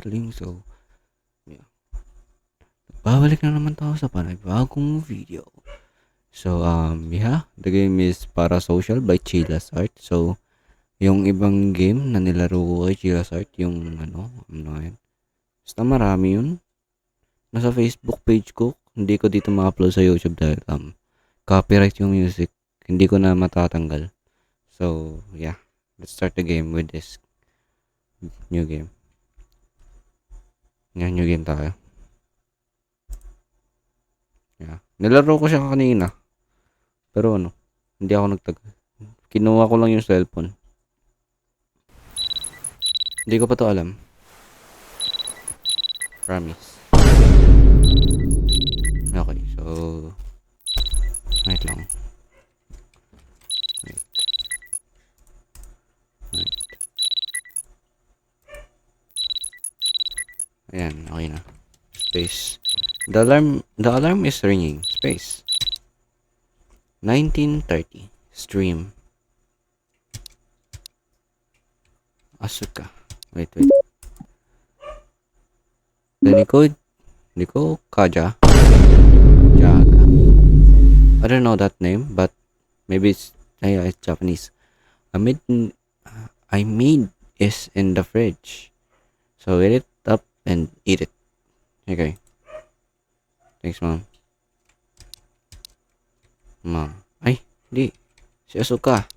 darling. So, yeah. Babalik na naman tayo sa panibagong video. So, yeah. The game is Parasocial by Chilla's Art. So, yung ibang game na nilaro ko kay Chilla's Art, yung ano yan. Basta marami yun. Nasa Facebook page ko. Hindi ko dito ma-upload sa YouTube dahil copyright yung music. Hindi ko na matatanggal. So, yeah. Let's start the game with this new game. New game tayo. Yeah. Nilaro ko siya kanina. Pero hindi ako nagtagal. Kinuha ko lang yung cellphone. Hindi ko pa to alam. Promise. Okay, so wait lang. Wait. Ayan, okay na. Space. The alarm is ringing. Space. 1930. Stream. Asuka. Wait. Niko Kaja. Jaga. I don't know that name, but maybe it's Japanese. I made is in the fridge. So eat it up and eat it. Okay. Thanks, Mom. Ay, di. Si Asuka.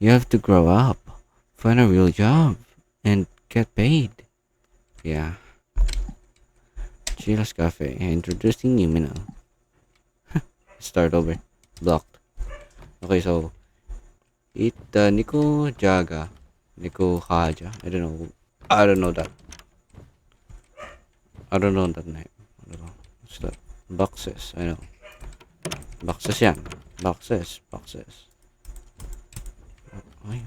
You have to grow up. Find a real job. And get paid. Yeah. Chilla's Cafe. Introducing you, Minnow. Start over. Blocked. Okay, so Niko Jaga. Niko Haja. I don't know that. I don't know that name. I don't know. What's that? Boxes. I know. Boxes yan. Boxes. Okay,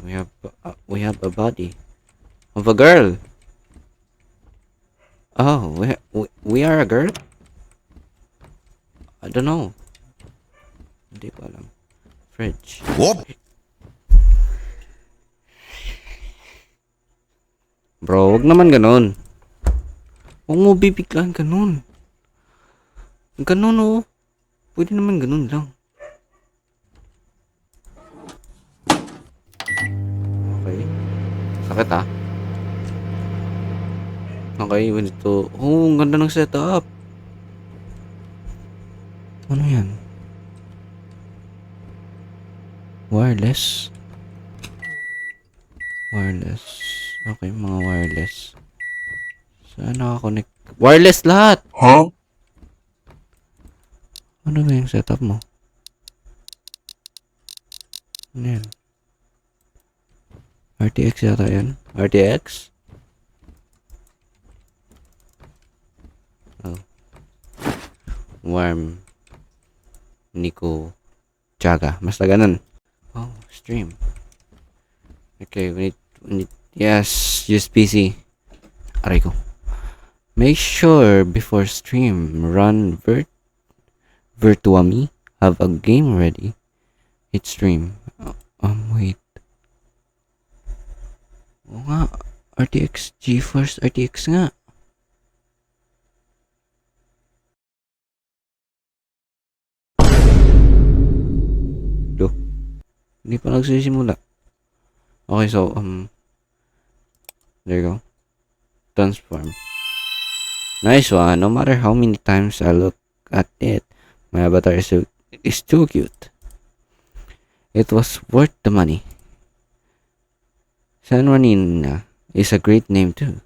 we have a body of a girl. Oh, we are a girl? I don't know. Hindi ko alam. Fridge. What? Bro, wag naman ganun. Huwag mo bibiglaan ganun. Ganun oh. Pwede naman ganun lang. Okay. Sakit ah. Okay, we need to... Oh, ang ganda ng setup. Ano yan? Wireless. Okay, mga wireless. Saan nakakonect? Wireless lahat! Huh? Ano ba yung setup mo? Ano yan? RTX yata yan? RTX? Oh. Warm. Niko. Jaga. Basta ganun. Oh, stream. Okay, we need yes, use PC. Aray ko. Make sure before stream run Virtuami have a game ready. Hit stream. Wait. Oo nga. RTX GeForce RTX nga. Do. Hindi pa nagsisimula. Okay, so there you go. Transform. Nice one. No matter how many times I look at it, my avatar is too cute. It was worth the money. San Juanina is a great name too.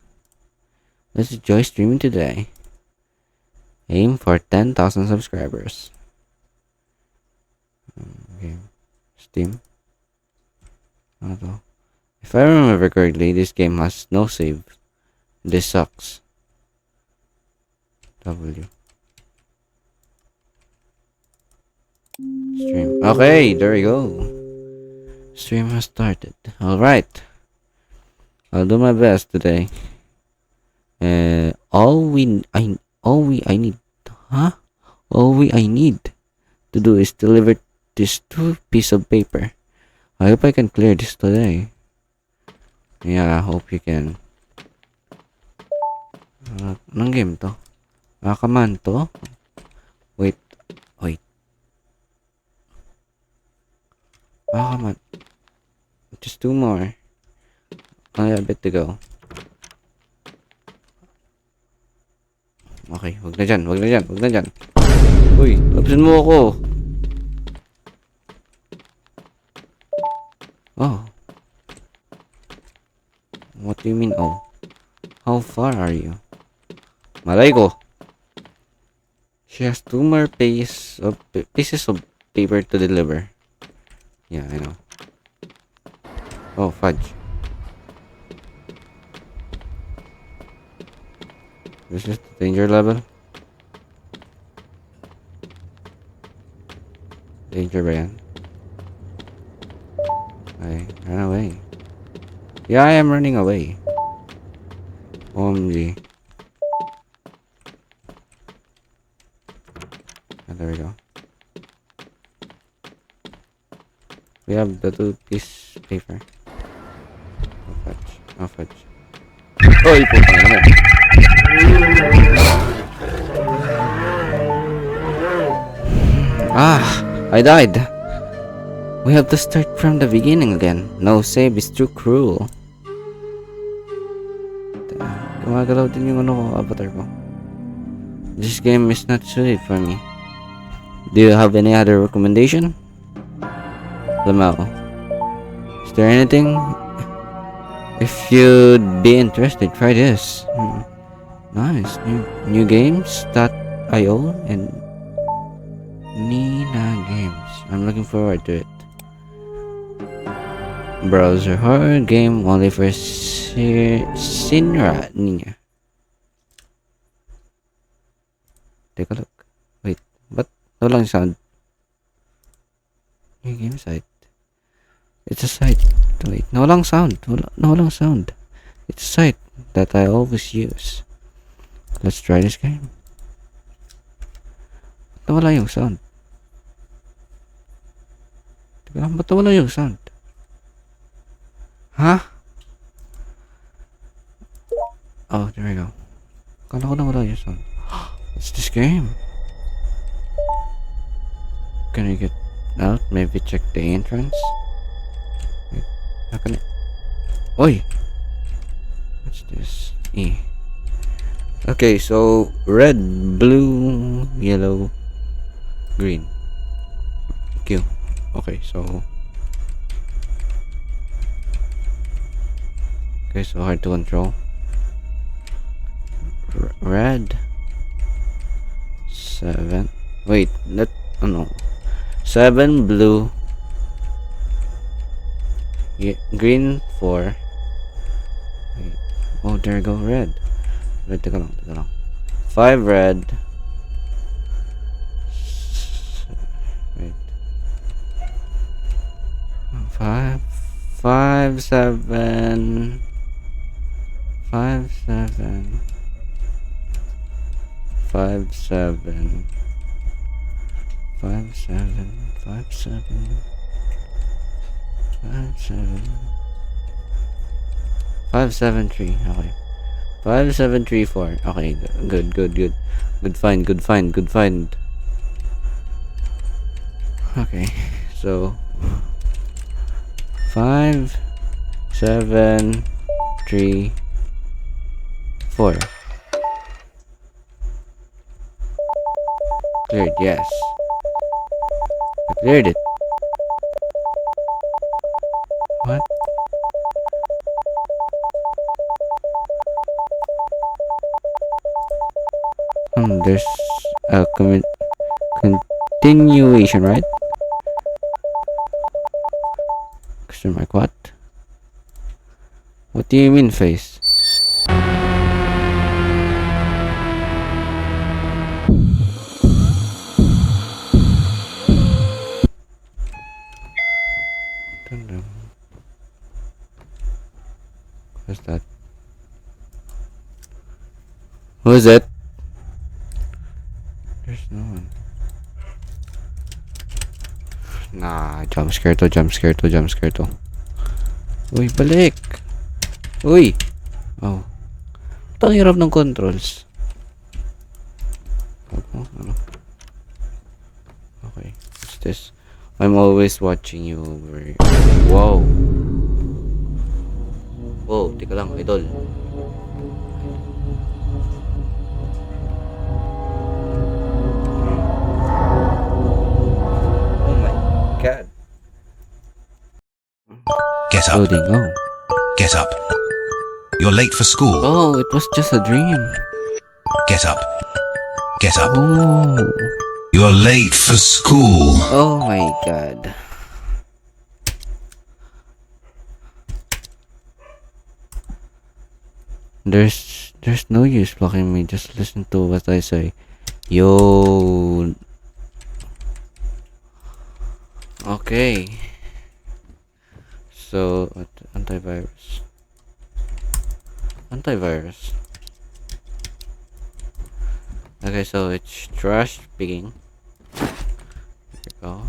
Let's enjoy streaming today. Aim for 10,000 subscribers. Okay. Steam. Ano to? If I remember correctly, this game has no save. This sucks. W. Stream. Okay, there we go. Stream has started. Alright. I'll do my best today. All I need to do is deliver this 2 piece of paper. I hope I can clear this today. Yeah, I hope you can. Anong game to? Kaman to? Wait. Kaman. Just 2 more. I have a bit to go. Okay, wag na dyan. Uy, lapisan mo ako. Oh. What do you mean, oh? How far are you? Malay ko. She has 2 more pieces of paper to deliver. Yeah, I know. Oh, fudge. This is the danger level. Danger ba yan? I run away. Yeah, I am running away. OMG. There we go. We have the 2-piece paper. Oh, fudge. Oy, putang ina mo. I died. We have to start from the beginning again. No save is too cruel. Gumagalaw din yung avatar ko. This game is not suited for me. Do you have any other recommendation? Lamao. Is there anything? If you'd be interested, try this. Nice. New games.io and Nina Games. I'm looking forward to it. Browser horror game only for Sinra Nina. Take a look. Wait, but walang sound. New game site. It's a site. Wait, walang sound. Walang sound. It's a site that I always use. Let's try this game. Ba't wala yung sound? Ba't wala yung sound? Huh? Oh, there we go. Kala ko na wala yung sound. What's this game? Can we get out? Maybe check the entrance? Wait, how can I... Oi! What's this? E. Okay, so red, blue, yellow, green. Q. Okay, so... Okay, so hard to control. Red. 7. Wait, that... Oh no. 7 blue. Green 4. Wait. Oh, there you go, red. Wait, teka lang. 5 red. Wait. 5 7 5 7 5 7 5 7 5 7 5 7 5 7 3. Okay. 5 7 3 4. Okay, good. Good find. Okay, so 5 7 3 4. Cleared, yes. I cleared it. What? There's a continuation, right? Question mark, what? What do you mean, face? What's that? Who is it? There's no one. Nah, jump scare to. Uy, balik! Uy! Oh. Ang hirap ng controls. Ano? Okay. What's this? I'm always watching you over. Wow. Wow, tika lang, idol. Oh my god. Get up. Loading, oh. Get up. You're late for school. Oh, it was just a dream. Get up. Get up. Oh. You're late for school. Oh my god. There's no use blocking me. Just listen to what I say. Yo. Okay. So, antivirus. Antivirus. Okay, so it's trash picking. There we go.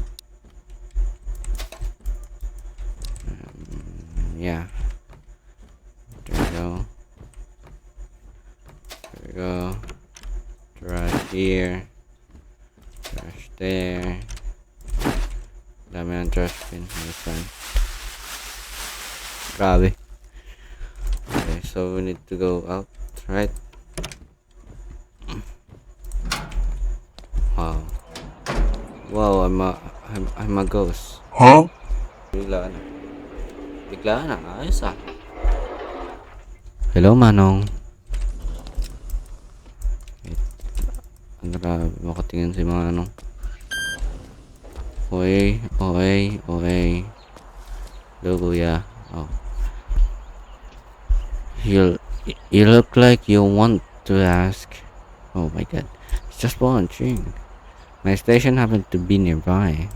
Yeah. There we go. There we go. Trash here. Trash there. Dami ng trash bin. This one. Grabe. Okay, so we need to go out, right? Wow. Wow, I'm a ghost. Huh? Bigla na. Bigla na. Ayos ah. Hello, Manong. Wait. Ang grabe. Makatingin si mga ano. Oy. Hello, kuya. Oh. You look like you want to ask. Oh my god. It's just watching. My station happened to be nearby.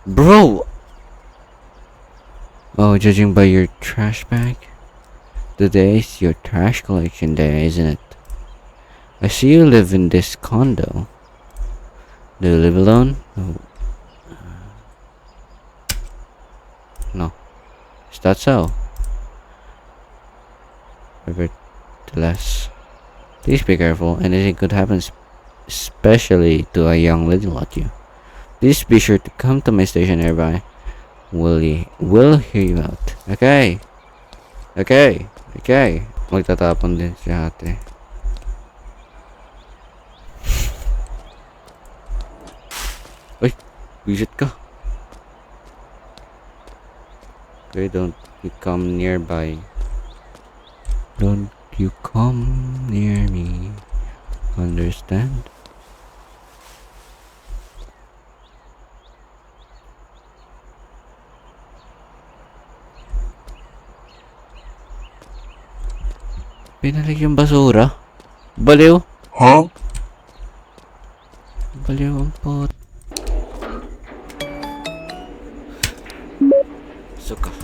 Bro! Oh, judging by your trash bag? Today is your trash collection day, isn't it? I see you live in this condo. Do you live alone? No. Is that so? Nevertheless, please be careful. Anything could happen, especially to a young lady like you. Please be sure to come to my station nearby. We'll hear you out. Okay. Magtatapon din si ate. Uy, visit ka. Okay, don't you come nearby. Don't you come near me. Understand? Pinalik yung basura. Baliw. Huh? Baliw ang pot. Suka.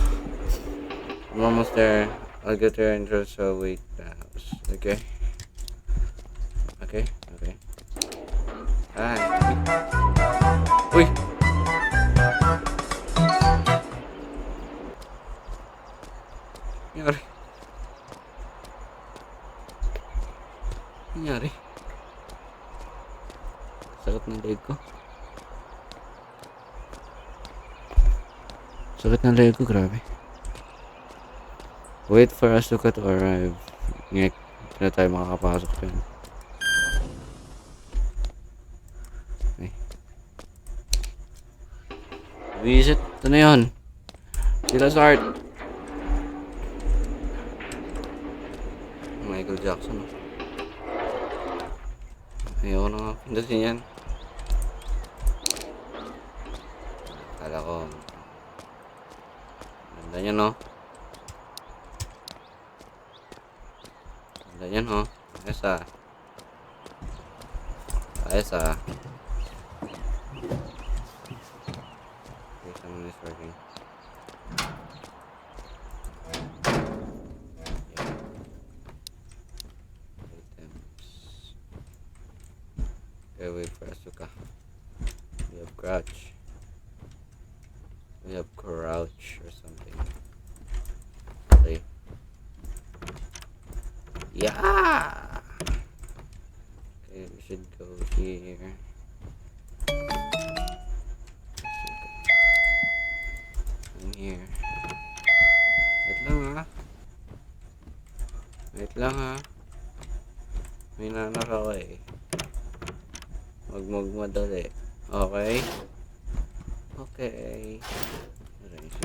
I'm almost there. I'll get there and just wait the house. Okay? Okay. Hi. Uy! Nangyari? Sakit ng leg ko. Grabe. Wait for Asuka to arrive. Ngek, na tayo makakapasok dyan. Okay. Visit. Ito na yun. Sila start. Michael Jackson. Ayoko na nga pindutin yan. Kala ko. Ganda niya, no? Ganda niya, no? Ayos ah. Okay, someone is working. Okay, wait for Asuka. We have crouch or something. Okay. Yeah. Okay, we should go here. And here. Wait lang ha. Wait lang ha. May nanak ako eh. Wag magmadali. Okay? Okay. Wait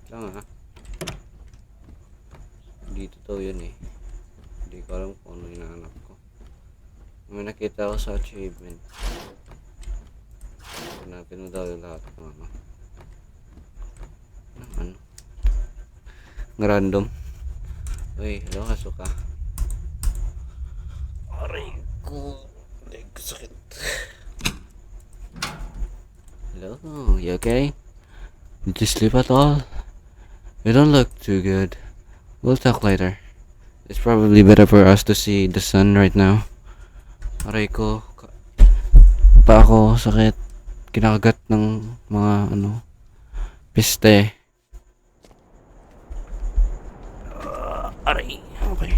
lang ha. Hindi totoo yun eh. Hindi ko alam kung ano hinahanap ko. May nakita ako sa achievement. Hanapin mo daw yung lahat ng ano. Ng ano. Ng random. Uy, hello kasuka. Aray ko. Aray ko sakit. Hello, you okay? Did you sleep at all? You don't look too good. We'll talk later. It's probably better for us to see the sun right now. Aray ko. Pa ako sakit. Kinakagat ng mga ano. Piste. Aray. Okay.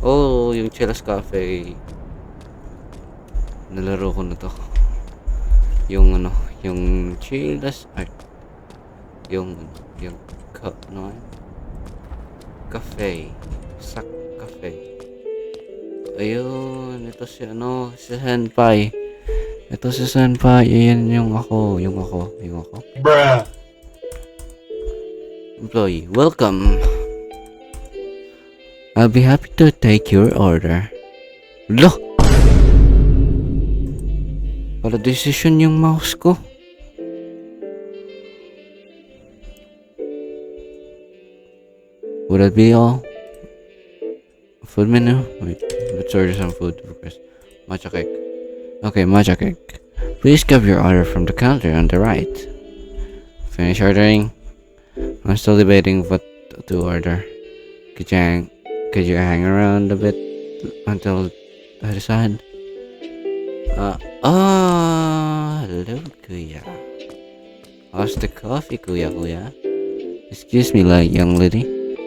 Oh, yung Chelas Cafe. Nalaro ko na to. Yung ano. Yung Chelas Art. Yung ano cafe. Sak cafe. Ayun. Ito si ano. Si Senpai. Ito si Senpai. Ayan yung ako. Yung ako. Bruh. Employee. Welcome. I'll be happy to take your order. Lo! Pala decision yung mouse ko. Would that be all? Food menu? Wait, let's order some food request. Matcha cake. Okay, matcha cake. Please grab your order from the counter on the right. Finish ordering. I'm still debating what to order. Could you hang around a bit until I decide? Hello, Kuya. How's the coffee, Kuya? Excuse me, young lady.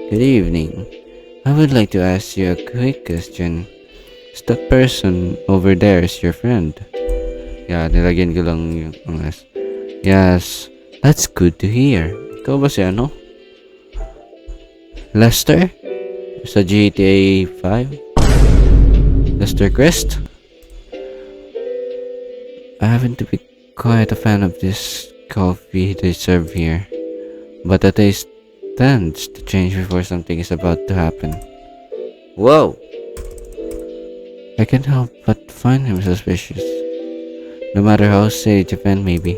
Good evening. I would like to ask you a quick question. Is that person over there is your friend? Yeah, nilagyan ko lang yung S. Yes, that's good to hear. Ikaw ba si ano? Lester? Sa GTA 5? Lester Crest? I happen to be quite a fan of this coffee they serve here, but the taste tends to change before something is about to happen. Whoa! I can't help but find him suspicious, no matter how sage a fan may be.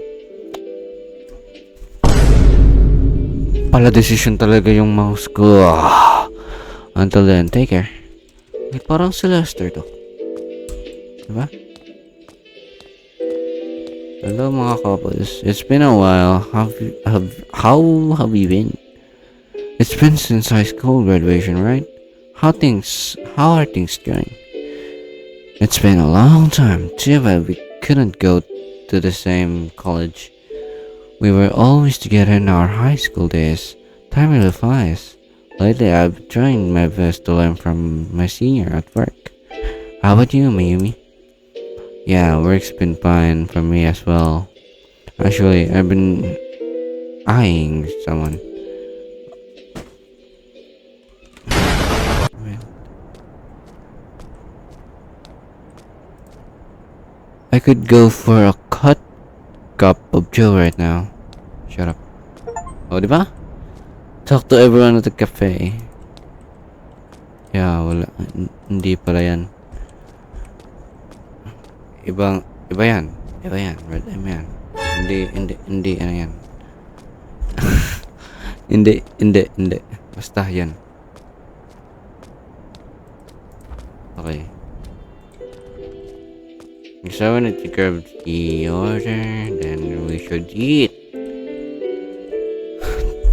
Pala decision talaga yung mouse ko. Until then, take care. Wait, parang si Lester to. Diba? Hello mga couples. It's been a while. How have you been? It's been since high school graduation, right? How are things going? It's been a long time too, but we couldn't go to the same college. We were always together in our high school days. Time really flies. Lately, I've been trying my best to learn from my senior at work. How about you, Mayumi? Yeah, work's been fine for me as well. Actually, I've been eyeing someone. I could go for a cup of Joe right now. Shut up. Oh, diba? Talk to everyone at the cafe. Yeah, wala. Hindi pala yan. Iba yan. Red M yan. Hindi, ano yan. Hindi. Basta yan. Okay. So when it grab the order, then we should eat.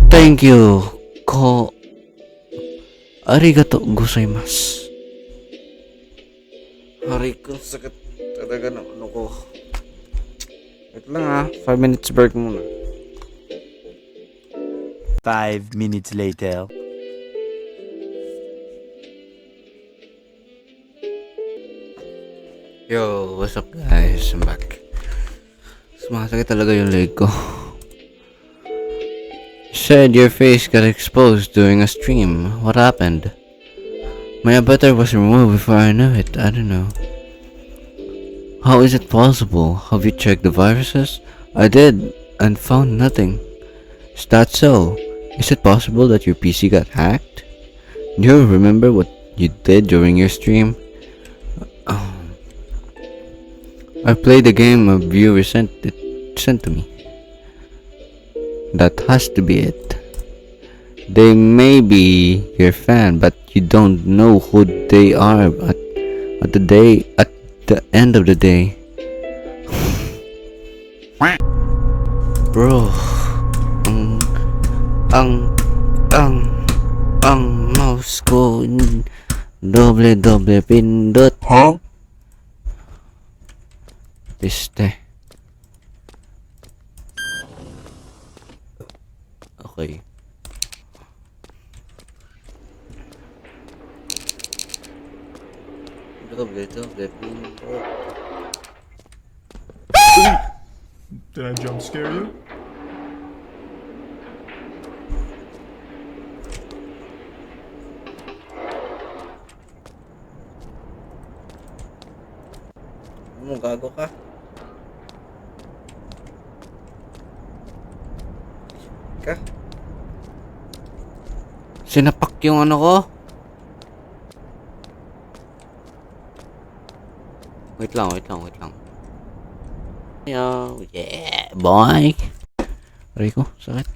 Thank you. Arigato gozaimasu. Hari ko, sakit talaga ng ano ko. Wait lang 5 minutes break muna. 5 minutes later. Yo, what's up guys? I'm back. Sumasakit talaga yung leg ko. You said your face got exposed during a stream. What happened? My avatar was removed before I knew it. I don't know. How is it possible? Have you checked the viruses? I did and found nothing. Is that so? Is it possible that your PC got hacked? Do you remember what you did during your stream? I played the game a viewer sent to me. That has to be it. They may be your fan, but you don't know who they are at the end of the day. Bro, ang mouse ko doble pindot. Huh? Piste. Okay. Doble pindot. Did I jump scare you? Ano, gago ka? Sinapak yung ano ko? Wait lang. Yo, yeah, boy. Aray ko, sakit.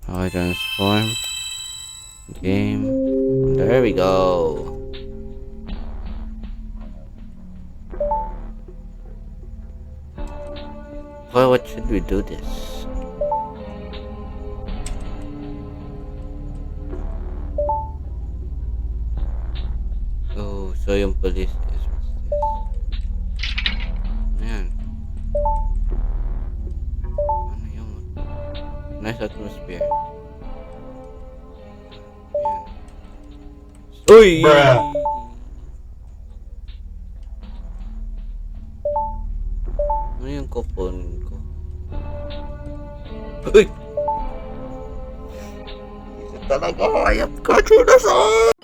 Okay, transform. Game. There we go. Well, what should we do this? Oh, so yung police is what's this? Ayan. Ano yun? Nice atmosphere. Ayan. Uy! Bruh. Ano yung kukunin ko? Uy! Isa talaga hayop ka, Chinasan!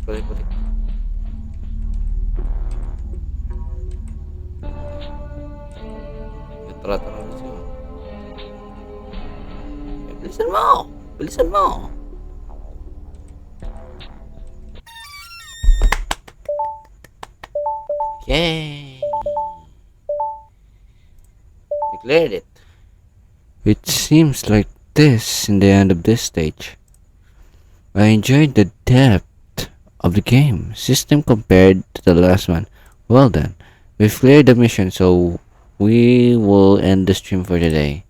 Balik. Tara let's go. Bilisan mo! Yay! We cleared it. It seems like this in the end of this stage. I enjoyed the depth of the game system compared to the last one. Well done. We've cleared the mission, so we will end the stream for today.